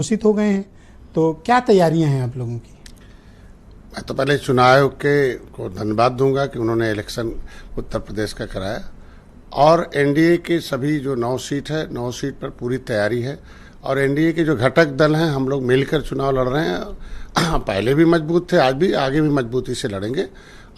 घोषित हो गए हैं, तो क्या तैयारियां हैं आप लोगों की? मैं तो पहले चुनाव आयोग के को धन्यवाद दूंगा कि उन्होंने इलेक्शन उत्तर प्रदेश का कराया और एनडीए की सभी जो 9 सीट है 9 सीट पर पूरी तैयारी है और एनडीए के जो घटक दल हैं हम लोग मिलकर चुनाव लड़ रहे हैं। पहले भी मजबूत थे, आज भी आगे भी मजबूती से लड़ेंगे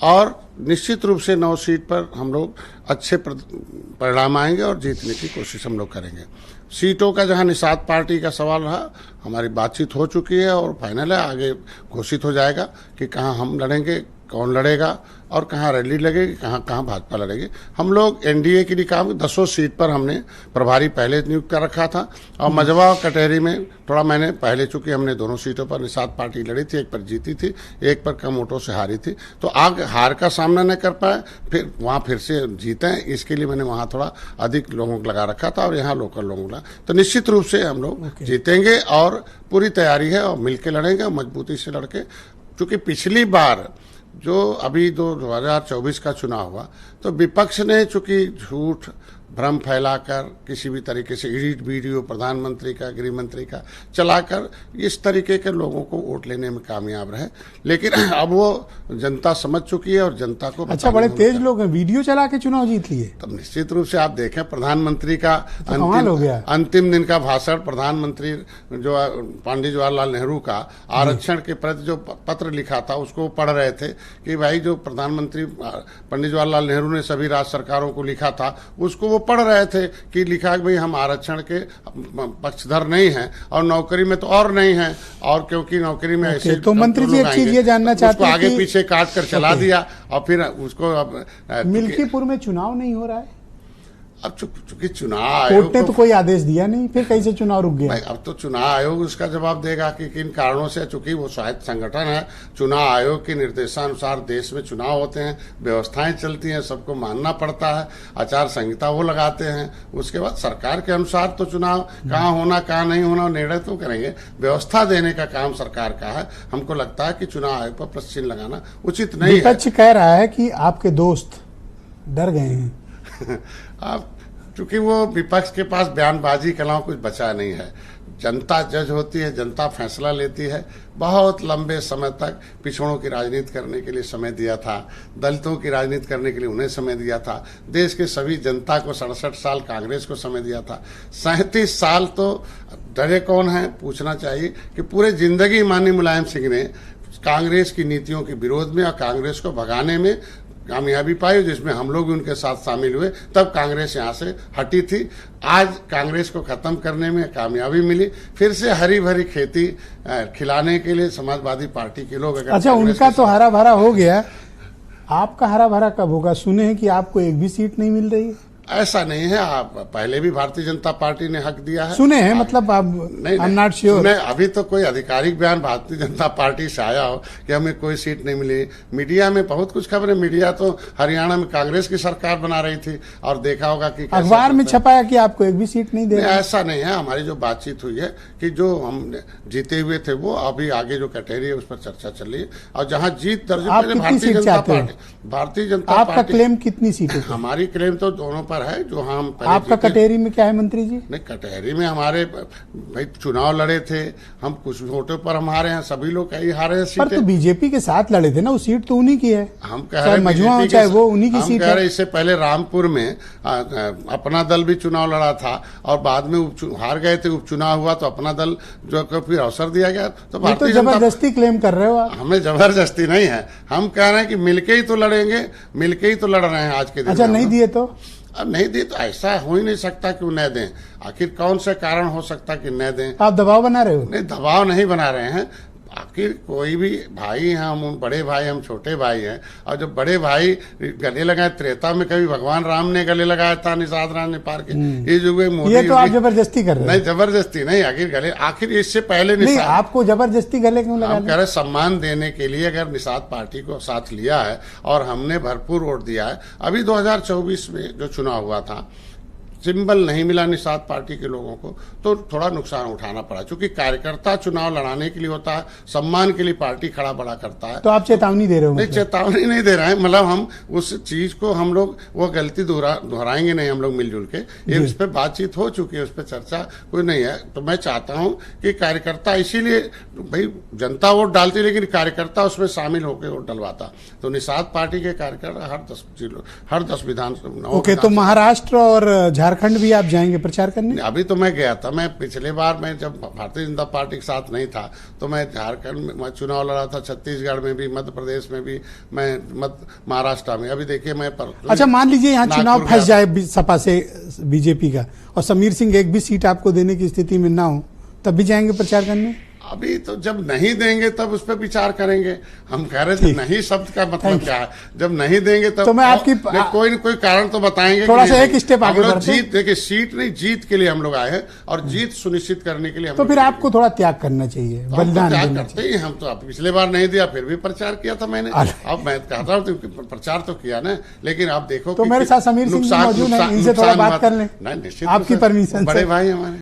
और निश्चित रूप से 9 सीट पर हम लोग अच्छे परिणाम आएंगे और जीतने की कोशिश हम लोग करेंगे। सीटों का जहां निषाद पार्टी का सवाल रहा, हमारी बातचीत हो चुकी है और फाइनल है, आगे घोषित हो जाएगा कि कहां हम लड़ेंगे, कौन लड़ेगा और कहाँ रैली लगेगी, कहाँ भाजपा लड़ेगी। हम लोग एनडीए के लिए काम 10 सीट पर हमने प्रभारी पहले नियुक्त कर रखा था और मजवा और कटहरी में थोड़ा मैंने पहले, चूंकि हमने दोनों सीटों पर निषाद पार्टी लड़ी थी, एक पर जीती थी, एक पर कम वोटों से हारी थी, तो आग हार का सामना न कर पाए, फिर वहाँ फिर से जीते हैं, इसके लिए मैंने वहाँ थोड़ा अधिक लोगों को लगा रखा था और यहाँ लोकल लोगों को लगा। तो निश्चित रूप से हम लोग जीतेंगे और पूरी तैयारी है और मिलकर लड़ेंगे और मजबूती से लड़के। चूंकि पिछली बार जो अभी 2024 का चुनाव हुआ तो विपक्ष ने चूंकि झूठ भ्रम फैलाकर किसी भी तरीके से एडिट वीडियो प्रधानमंत्री का, गृह मंत्री का चलाकर इस तरीके के लोगों को वोट लेने में कामयाब रहे, लेकिन अब वो जनता समझ चुकी है और जनता को अच्छा, बड़े तेज लोग हैं, वीडियो चला के चुनाव जीत लिए। तब निश्चित रूप से आप देखें प्रधानमंत्री का अंतिम दिन का भाषण, प्रधानमंत्री जो पंडित जवाहरलाल नेहरू का आरक्षण के प्रति जो पत्र लिखा था उसको पढ़ रहे थे कि भाई जो प्रधानमंत्री पंडित जवाहरलाल नेहरू ने सभी राज्य सरकारों को लिखा था उसको वो पढ़ रहे थे कि लिखा कि भाई हम आरक्षण के पक्षधर नहीं हैं और नौकरी में तो और नहीं है, और क्योंकि नौकरी में ऐसे तो मंत्री जी एक चीज ये जानना चाहते हैं, आगे पीछे काट कर चला दिया और फिर उसको अब मिल्कीपुर में चुनाव नहीं हो रहा है। अब चूंकि चुनाव आयोग कोर्ट ने तो कोई आदेश दिया नहीं, फिर कैसे चुनाव रुक गया? अब तो चुनाव आयोग उसका जवाब देगा कि किन कारणों से, चूंकि वो स्वायत्त संगठन है, चुनाव आयोग के निर्देशानुसार देश में चुनाव होते हैं, व्यवस्थाएं चलती हैं, सबको मानना पड़ता है, आचार संहिता वो लगाते हैं, उसके बाद सरकार के अनुसार तो चुनाव कहाँ होना कहाँ नहीं होना निर्णय तो करेंगे। व्यवस्था देने का काम सरकार का है। हमको लगता है कि चुनाव आयोग पर प्रश्न चिन्ह लगाना उचित नहीं है। विपक्ष कह रहा है कि आपके दोस्त डर गए हैं। अब चूंकि वो विपक्ष के पास बयानबाजी के अलावा कुछ बचा नहीं है। जनता जज होती है, जनता फैसला लेती है। बहुत लंबे समय तक पिछड़ों की राजनीति करने के लिए समय दिया था, दलितों की राजनीति करने के लिए उन्हें समय दिया था, देश के सभी जनता को 67 साल कांग्रेस को समय दिया था, 37 साल तो डरे कौन है पूछना चाहिए कि पूरे जिंदगी माननीय मुलायम सिंह ने कांग्रेस की नीतियों के विरोध में और कांग्रेस को भगाने में कामयाबी पाई, जिसमें हम लोग भी उनके साथ शामिल हुए, तब कांग्रेस यहाँ से हटी थी। आज कांग्रेस को खत्म करने में कामयाबी मिली, फिर से हरी भरी खेती खिलाने के लिए समाजवादी पार्टी के लोग। अच्छा, उनका तो हरा भरा हो गया, आपका हरा भरा कब होगा? सुने हैं कि आपको एक भी सीट नहीं मिल रही है। ऐसा नहीं है, आप पहले भी भारतीय जनता पार्टी ने हक दिया है। सुने हैं, मतलब आप नॉट श्योर? अभी तो कोई आधिकारिक बयान भारतीय जनता पार्टी से आया हो कि हमें कोई सीट नहीं मिली। मीडिया में बहुत कुछ खबरें, मीडिया तो हरियाणा में कांग्रेस की सरकार बना रही थी और देखा होगा कि अखबार में छपाया कि आपको एक भी सीट नहीं दे रहे। ऐसा नहीं है, हमारी जो बातचीत हुई है कि जो हम जीते हुए थे वो अभी आगे जो कैटेगरी है उस पर चर्चा चल रही है और जहाँ जीत दर्ज भारतीय जनता पार्टी। आपका क्लेम कितनी सीटें? हमारी क्लेम तो दोनों पर है। जो हम आपका कटहरी में क्या है मंत्री जी? नहीं, कटहरी में हमारे भाई चुनाव लड़े थे हम, कुछ वोटों पर हम हारे हैं, सभी लोग कई हारे हैं सीटें। पर तो बीजेपी के साथ लड़े थे ना, वो सीट तो उन्हीं की है। हम कह रहे मजवा हो चाहे वो उन्हीं की सीट है। इससे पहले रामपुर में अपना दल भी चुनाव लड़ा था और बाद में हार गए थे, उपचुनाव हुआ तो अपना दल जो फिर अवसर दिया गया। तो जबरदस्ती क्लेम कर रहे हो आप? हमें जबरदस्ती नहीं है, हम कह रहे हैं कि मिलके ही तो लड़ेंगे, मिलके ही तो लड़ रहे हैं आज के दिन। अच्छा, नहीं दिए तो? अब नहीं दी तो ऐसा हो ही नहीं सकता कि वो न दें। आखिर कौन सा कारण हो सकता कि न दें? आप दबाव बना रहे हो? नहीं, दबाव नहीं बना रहे हैं। आखिर कोई भी भाई हैं, हम बड़े भाई, हम छोटे भाई हैं, और जब बड़े भाई गले लगाए, त्रेता में कभी भगवान राम ने गले लगाया था निषाद राज ने पार के, ये जो मोदी, ये तो आप जबरदस्ती कर रहे हैं। नहीं, जबरदस्ती नहीं, आखिर इससे पहले नहीं, आपको जबरदस्ती गले क्यों लगा? हम कह रहे सम्मान देने के लिए अगर निषाद पार्टी को साथ लिया है और हमने भरपूर वोट दिया है। अभी 2024 में जो चुनाव हुआ था सिंबल नहीं मिला निषाद पार्टी के लोगों को तो थोड़ा नुकसान उठाना पड़ा, क्योंकि कार्यकर्ता चुनाव लड़ाने के लिए होता है, सम्मान के लिए पार्टी खड़ा बड़ा करता है। तो आप चेतावनी दे रहे हो? नहीं, चेतावनी नहीं दे रहे हैं, मतलब हम उस चीज को हम लोग वो गलती दोहराएंगे नहीं, हम लोग मिलजुल के। ये उस पर बातचीत हो चुकी है, उस पर चर्चा कोई नहीं है। तो मैं चाहता हूं कि कार्यकर्ता, इसीलिए भाई जनता वोट डालती लेकिन कार्यकर्ता उसमें शामिल होकर वोट डलवाता। तो निषाद पार्टी के कार्यकर्ता हर 10 विधानसभा। ओके, तो महाराष्ट्र और झारखंड भी आप जाएंगे प्रचार करने? अभी तो मैं गया था, मैं पिछले बार मैं जब भारतीय जनता पार्टी के साथ नहीं था तो मैं झारखंड में चुनाव लड़ा था, छत्तीसगढ़ में भी, मध्य प्रदेश में भी, मैं महाराष्ट्र में। अभी देखिए मैं अच्छा, मान लीजिए यहाँ चुनाव फंस जाए सपा से बीजेपी का और समीर सिंह एक भी सीट आपको देने की स्थिति में ना हो, तब भी जाएंगे प्रचार करने? अभी तो जब नहीं देंगे तब उस पर विचार करेंगे। हम कह रहे थे नहीं शब्द का मतलब क्या है, जब नहीं देंगे तब तो मैं आपकी कोई न कोई कारण तो बताएंगे। थोड़ा सा एक स्टेप आगे बढ़ते हैं। जीत, देखिए सीट नहीं, जीत के लिए हम लोग आए हैं और जीत सुनिश्चित करने के लिए। तो फिर आपको थोड़ा त्याग करना चाहिए, बलिदान देना करते ही हम तो पिछले बार नहीं दिया फिर भी प्रचार किया था मैंने। अब मैं कहता हूँ प्रचार तो किया ना, लेकिन आप देखो तो मेरे साथ समीर सिंह मौजूद है, इनसे थोड़ा बात कर लें, निश्चित आपकी परमिशन। बड़े भाई हमारे।